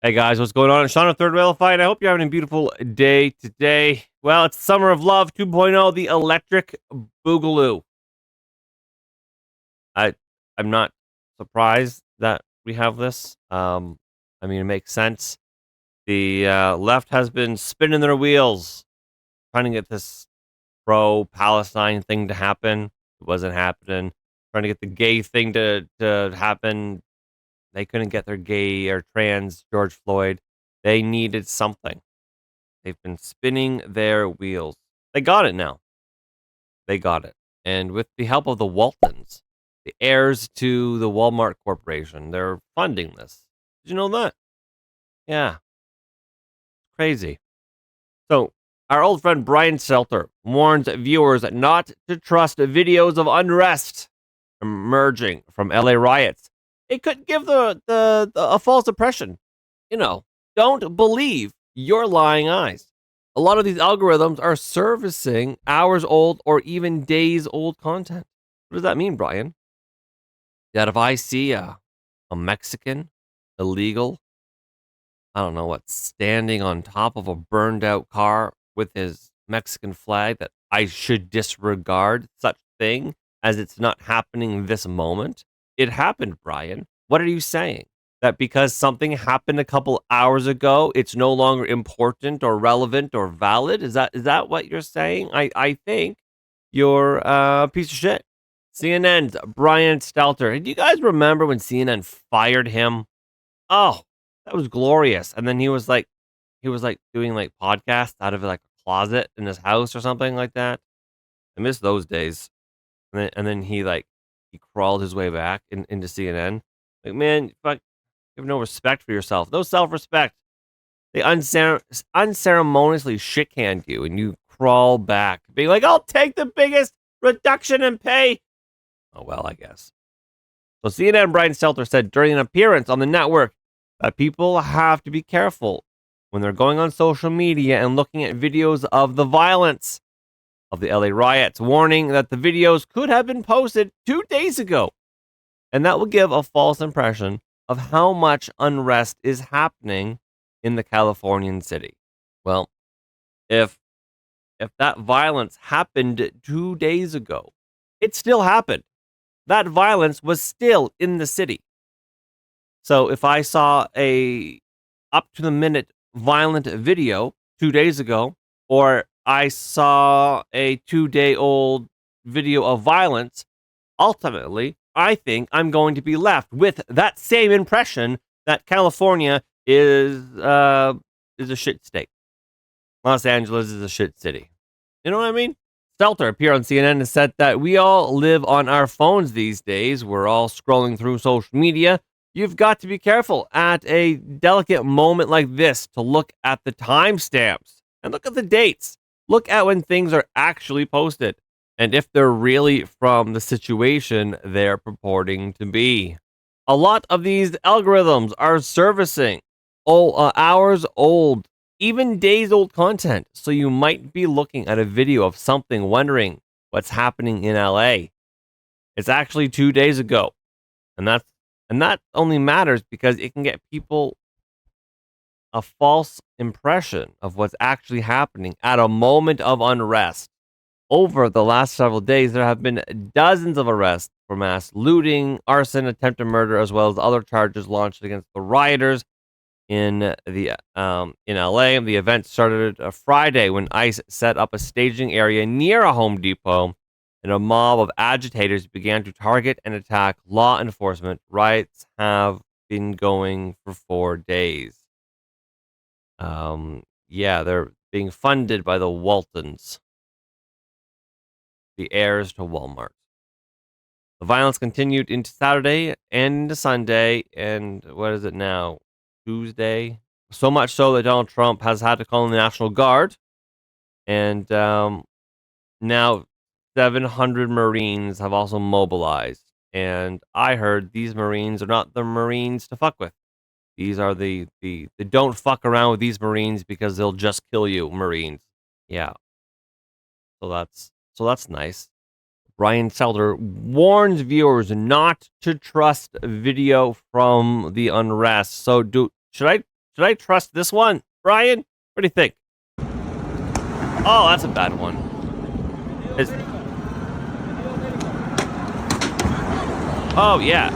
Hey guys, what's going on? It's Sean of Third Rail Fight. I hope you're having a beautiful day today. Well, it's Summer of Love 2.0, the electric boogaloo. I'm not surprised that we have this. I mean, it makes sense. The left has been spinning their wheels, trying to get this pro-Palestine thing to happen. It wasn't happening. Trying to get the gay thing to happen. They couldn't get their gay or trans George Floyd. They needed something. They've been spinning their wheels. They got it now. They got it. And with the help of the Waltons, the heirs to the Walmart Corporation, they're funding this. Did you know that? Yeah. Crazy. So, our old friend Brian Stelter warns viewers not to trust videos of unrest emerging from LA riots. It could give a false impression. Don't believe your lying eyes. A lot of these algorithms are servicing hours old or even days old content. What does that mean, Brian? That if I see a Mexican illegal, I don't know what, standing on top of a burned out car with his Mexican flag, that I should disregard such thing as it's not happening this moment? It happened, Brian. What are you saying? That because something happened a couple hours ago, it's no longer important or relevant or valid? Is that what you're saying? I think you're a piece of shit. CNN's Brian Stelter. Do you guys remember when CNN fired him? Oh, that was glorious. And then he was like doing like podcasts out of like a closet in his house or something like that. I miss those days. And then he crawled his way back into CNN. Like, man, fuck, you have no respect for yourself. No self-respect. They unceremoniously shit-canned you, and you crawl back, being like, I'll take the biggest reduction in pay. Oh, well, I guess. So CNN Brian Stelter said during an appearance on the network that people have to be careful when they're going on social media and looking at videos of the violence of the LA riots, warning that the videos could have been posted 2 days ago, and that will give a false impression of how much unrest is happening in the Californian city. Well, if that violence happened 2 days ago, it still happened. That violence was still in the city. So if I saw a up to the minute violent video 2 days ago, or I saw a 2-day-old video of violence, ultimately, I think I'm going to be left with that same impression that California is a shit state. Los Angeles is a shit city. You know what I mean? Stelter appeared on CNN and said that we all live on our phones these days. We're all scrolling through social media. You've got to be careful at a delicate moment like this to look at the timestamps and look at the dates. Look at when things are actually posted and if they're really from the situation they're purporting to be. A lot of these algorithms are servicing hours old, even days old content. So you might be looking at a video of something wondering what's happening in LA. It's actually 2 days ago. And that only matters because it can get people a false impression of what's actually happening at a moment of unrest. Over the last several days, there have been dozens of arrests for mass looting, arson, attempted murder, as well as other charges launched against the rioters in LA. The event started Friday when ICE set up a staging area near a Home Depot, and a mob of agitators began to target and attack law enforcement. Riots have been going for 4 days. Yeah, they're being funded by the Waltons, the heirs to Walmart. The violence continued into Saturday and into Sunday, and what is it now? Tuesday? So much so that Donald Trump has had to call in the National Guard, and now 700 Marines have also mobilized. And I heard these Marines are not the Marines to fuck with. These are the don't fuck around with these Marines because they'll just kill you Marines. Yeah. So that's nice. Brian Stelter warns viewers not to trust video from the unrest. So should I Should I trust this one, Brian? What do you think? Oh, that's a bad one. Oh yeah.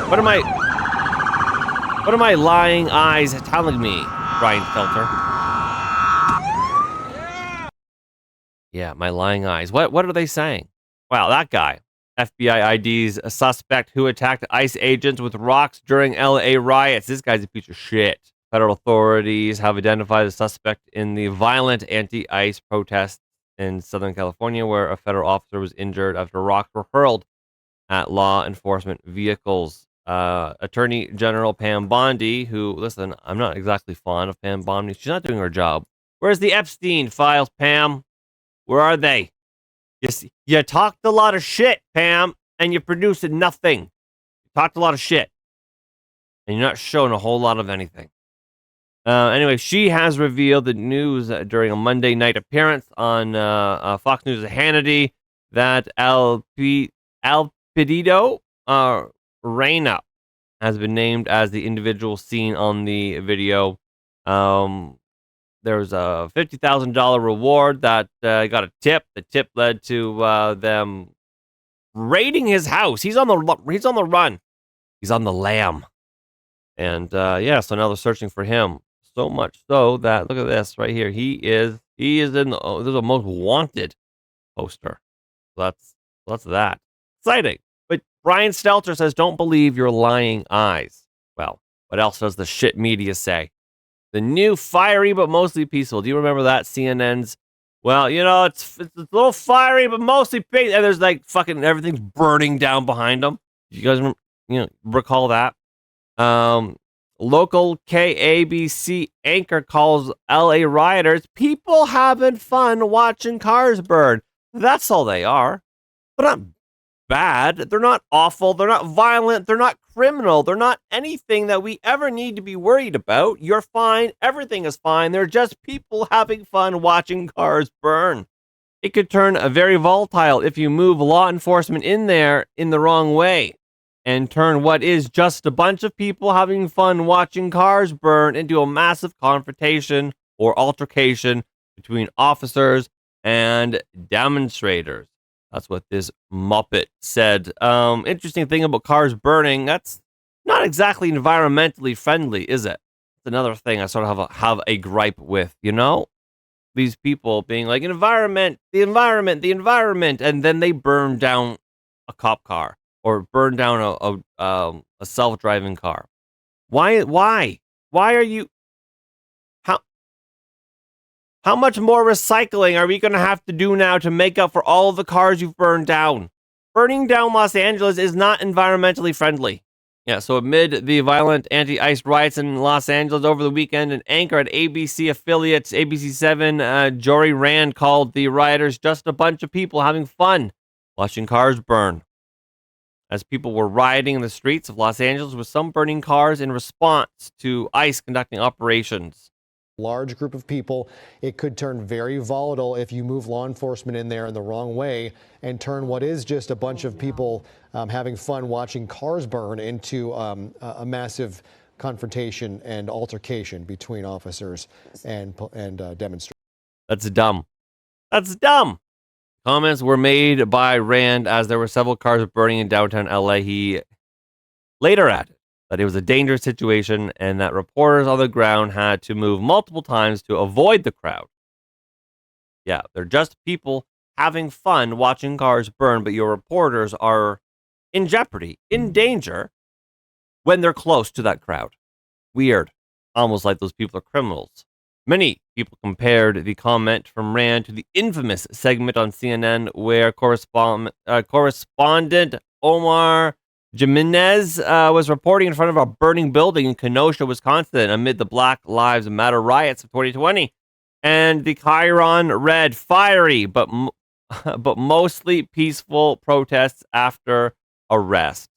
What are my lying eyes telling me, Brian Stelter? Yeah, my lying eyes. What are they saying? Wow, that guy. FBI IDs a suspect who attacked ICE agents with rocks during LA riots. This guy's a piece of shit. Federal authorities have identified the suspect in the violent anti-ICE protests in Southern California, where a federal officer was injured after rocks were hurled at law enforcement vehicles. Attorney General Pam Bondi, who, listen, I'm not exactly fond of Pam Bondi. She's not doing her job. Where's the Epstein files, Pam? Where are they? You talked a lot of shit, Pam, and you produced nothing. You talked a lot of shit, and you're not showing a whole lot of anything. Anyway, she has revealed the news during a Monday night appearance on Fox News' Hannity that Alpidito Reyna has been named as the individual seen on the video. There's a $50,000 reward that got a tip. The tip led to them raiding his house. He's on the run. He's on the lam. And so now they're searching for him. So much so that, look at this right here. He is in there's a most wanted poster. So that's that. Exciting. But Brian Stelter says, don't believe your lying eyes. Well, what else does the shit media say? The new fiery but mostly peaceful. Do you remember that? CNN's, well, it's a little fiery but mostly peaceful. And there's like fucking everything's burning down behind them. You guys recall that? Local KABC anchor calls LA rioters people having fun watching cars burn. That's all they are. They're not bad. They're not awful. They're not violent. They're not criminal. They're not anything that we ever need to be worried about. You're fine. Everything is fine. They're just people having fun watching cars burn. It could turn very volatile if you move law enforcement in there in the wrong way and turn what is just a bunch of people having fun watching cars burn into a massive confrontation or altercation between officers and demonstrators. That's what this Muppet said. Interesting thing about cars burning, that's not exactly environmentally friendly, is it? That's another thing I sort of have a gripe with, These people being like, the environment, and then they burn down a cop car or burn down a self-driving car. Why are you... How much more recycling are we going to have to do now to make up for all of the cars you've burned down? Burning down Los Angeles is not environmentally friendly. Yeah, so amid the violent anti-ICE riots in Los Angeles over the weekend, an anchor at ABC affiliates ABC7, Jory Rand, called the rioters just a bunch of people having fun watching cars burn. As people were rioting in the streets of Los Angeles with some burning cars in response to ICE conducting operations. Large group of people, it could turn very volatile if you move law enforcement in there in the wrong way and turn what is just a bunch of people having fun watching cars burn into a massive confrontation and altercation between officers and demonstrators. That's dumb. That's dumb. Comments were made by Rand as there were several cars burning in downtown LA. He later added that it was a dangerous situation and that reporters on the ground had to move multiple times to avoid the crowd. Yeah, they're just people having fun watching cars burn, but your reporters are in jeopardy, in danger, when they're close to that crowd. Weird. Almost like those people are criminals. Many people compared the comment from Rand to the infamous segment on CNN where correspondent Omar Jimenez was reporting in front of a burning building in Kenosha, Wisconsin, amid the Black Lives Matter riots of 2020. And the chyron read fiery, but mostly peaceful protests after arrest.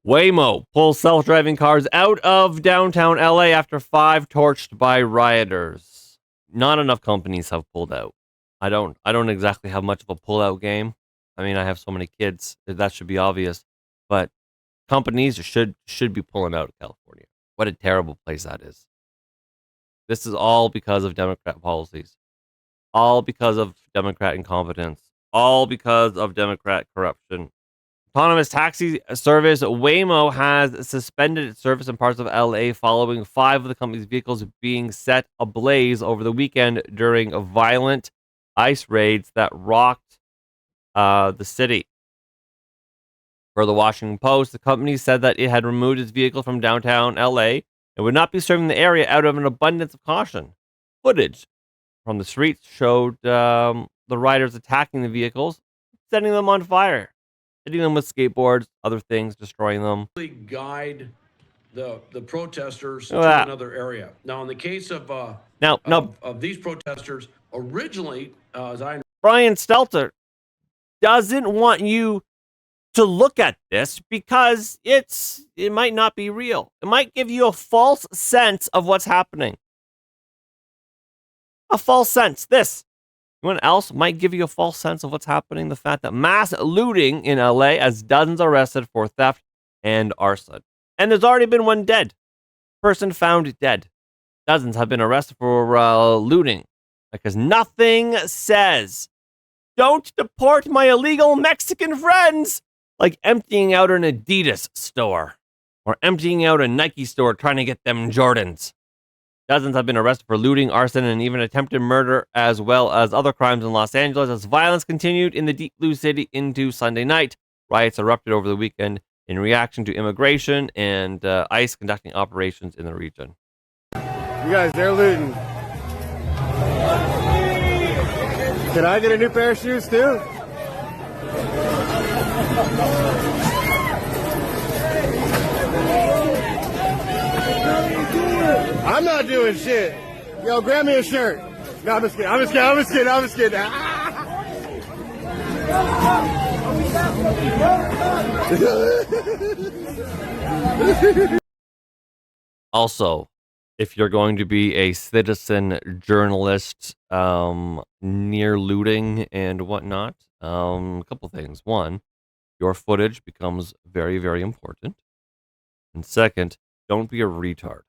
Waymo pulls self-driving cars out of downtown LA after 5 torched by rioters. Not enough companies have pulled out. I don't exactly have much of a pull-out game. I mean, I have so many kids. That should be obvious. But companies should be pulling out of California. What a terrible place that is. This is all because of Democrat policies. All because of Democrat incompetence. All because of Democrat corruption. Autonomous taxi service Waymo has suspended its service in parts of LA following 5 of the company's vehicles being set ablaze over the weekend during violent ICE raids that rocked the city. Per the Washington Post, the company said that it had removed its vehicle from downtown LA and would not be serving the area out of an abundance of caution. Footage from the streets showed the riders attacking the vehicles, setting them on fire, hitting them with skateboards, other things, destroying them. Guide the protesters Look to at that. another area. Now, in the case of these protesters, originally, as I Brian Stelter doesn't want you to look at this because it might not be real. It might give you a false sense of what's happening. A false sense. Anyone else might give you a false sense of what's happening. The fact that mass looting in LA has dozens arrested for theft and arson. And there's already been one dead. Person found dead. Dozens have been arrested for looting. Because nothing says, don't deport my illegal Mexican friends, like emptying out an Adidas store or emptying out a Nike store trying to get them Jordans. Dozens have been arrested for looting, arson, and even attempted murder, as well as other crimes in Los Angeles as violence continued in the Deep Blue City into Sunday night. Riots erupted over the weekend in reaction to immigration and ICE conducting operations in the region. You guys, they're looting. Can I get a new pair of shoes too? I'm not doing shit. Yo, grab me a shirt. No, I'm just kidding. Also, if you're going to be a citizen journalist near looting and whatnot, a couple things. One, your footage becomes very, very important. And second, don't be a retard.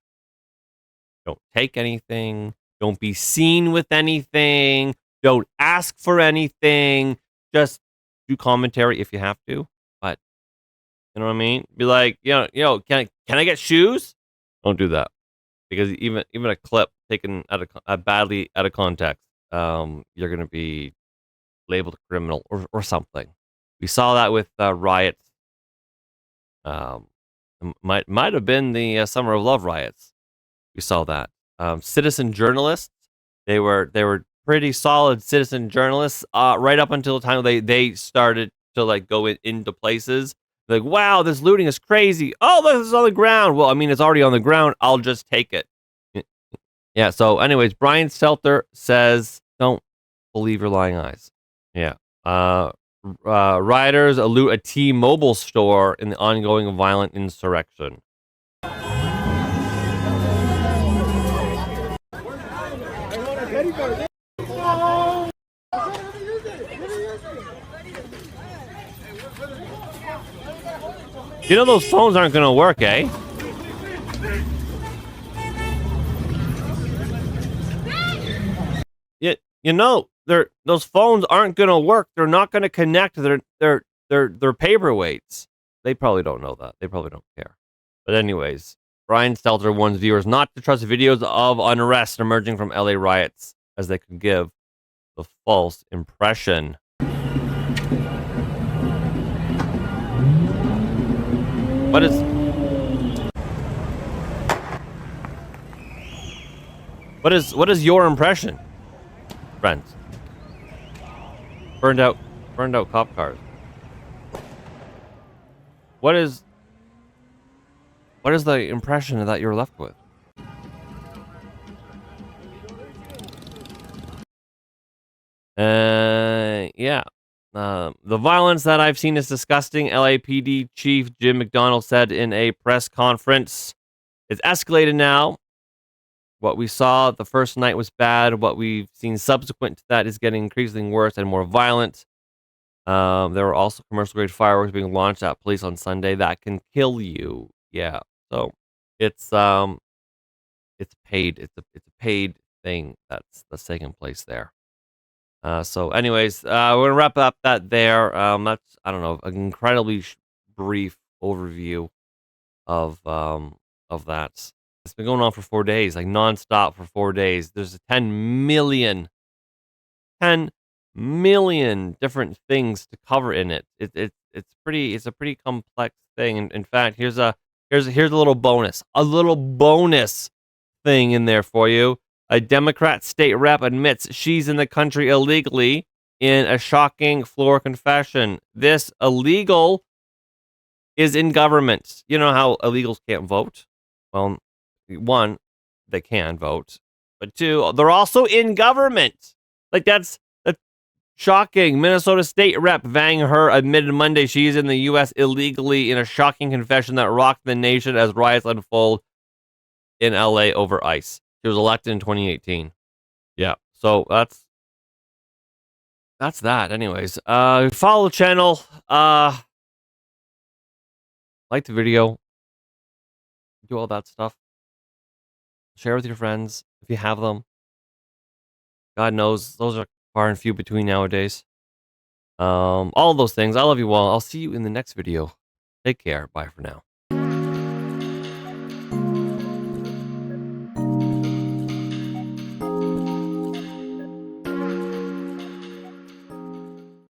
Don't take anything. Don't be seen with anything. Don't ask for anything. Just do commentary if you have to. But you know what I mean? Be like, can I get shoes? Don't do that. Because even a clip taken badly out of context, you're going to be labeled a criminal or something. We saw that with riots. Might have been the Summer of Love riots. We saw that. Citizen journalists, they were pretty solid citizen journalists right up until the time they started to like go into places. Like, wow, this looting is crazy. Oh, this is on the ground. Well, I mean, it's already on the ground. I'll just take it. Yeah, so anyways, Brian Stelter says, don't believe your lying eyes. Yeah. Rioters loot a T-Mobile store in the ongoing violent insurrection. You know those phones aren't going to work, eh? Those phones aren't going to work. They're not going to connect. They're paperweights. They probably don't know that. They probably don't care. But anyways, Brian Stelter warns viewers not to trust videos of unrest emerging from LA riots, as they could give the false impression. What is your impression, friends? Burned out cop cars. What is the impression that you're left with? Yeah. The violence that I've seen is disgusting, LAPD Chief Jim McDonald said in a press conference. It's escalated now. What we saw the first night was bad. What we've seen subsequent to that is getting increasingly worse and more violent. There were also commercial-grade fireworks being launched at police on Sunday that can kill you. Yeah, so it's paid. It's a paid thing that's taking place there. So anyways, we're gonna wrap up that there. That's, I don't know, an incredibly brief overview of that. It's been going on for 4 days, like nonstop for 4 days. There's 10 million different things to cover in it. It's a pretty complex thing. And in fact, here's a little bonus. A little bonus thing in there for you. A Democrat state rep admits she's in the country illegally in a shocking floor confession. This illegal is in government. You know how illegals can't vote? Well, one, they can vote, but two, they're also in government. Like that's shocking. Minnesota State Rep Vang Her admitted Monday she's in the U.S. illegally in a shocking confession that rocked the nation as riots unfold in L.A. over ICE. She was elected in 2018. Yeah, so that's that. Anyways, follow the channel. Like the video. Do all that stuff. Share with your friends if you have them. God knows those are far and few between nowadays. All those things. I love you all. I'll see you in the next video. Take care. Bye for now.